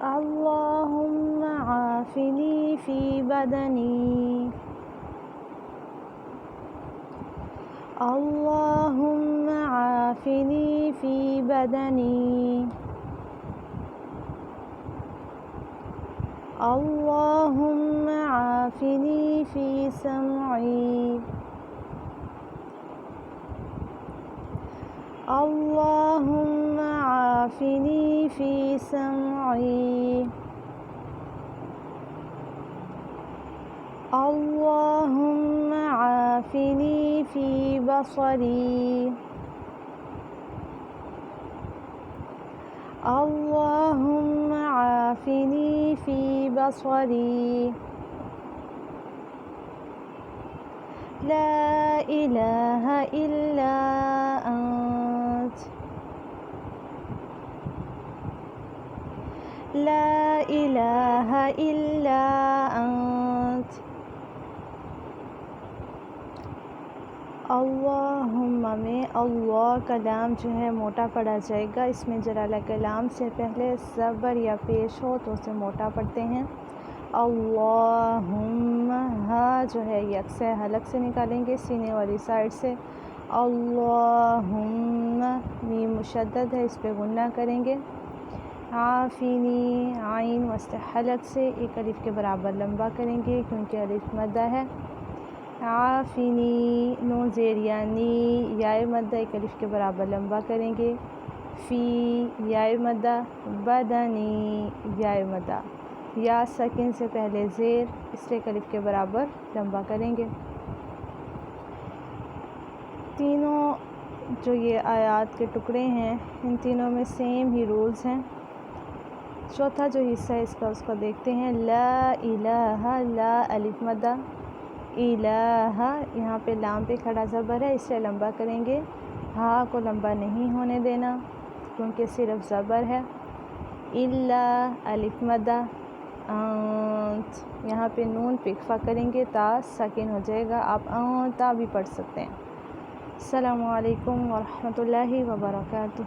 اللهم عافني في بدني. اللهم عافني في بدني. اللهم عافني في سمعي. اللهم عافني في سمعي. اللهم عافني في بصري. اللهم عافني في بصري. لا إله إلا أنت. لا إله إلا أنت. اللہم میں اللہ کا لام جو ہے موٹا پڑھا جائے گا. اس میں جلالہ کلام سے پہلے زبر یا پیش ہو تو اسے موٹا پڑھتے ہیں. اللہم ہا جو ہے یکسر حلق سے نکالیں گے سینے والی سائڈ سے. اللہم میم مشدد ہے اس پہ غنہ کریں گے. عافنی عین وسط حلق سے ایک الف کے برابر لمبا کریں گے کیونکہ الف مدہ ہے. عافنی نون زیر یعنی یائے مدہ ایک الف کے برابر لمبا کریں گے. فی یائے مدہ. بدنی یائے مدہ. یا ساکن سے پہلے زیر اس لیے الف کے برابر لمبا کریں گے. تینوں جو یہ آیات کے ٹکڑے ہیں ان تینوں میں سیم ہی رولز ہیں. چوتھا جو حصہ ہے اس کا دیکھتے ہیں. لا الہ لا الف مدہ. الہ یہاں پہ لام پہ کھڑا زبر ہے اسے لمبا کریں گے. ہا کو لمبا نہیں ہونے دینا کیونکہ صرف زبر ہے. الا الف مدہ. انت یہاں پہ نون پہ اکفا کریں گے تا ساکن ہو جائے گا. آپ تا بھی پڑھ سکتے ہیں. السلام علیکم ورحمۃ اللہ وبرکاتہ.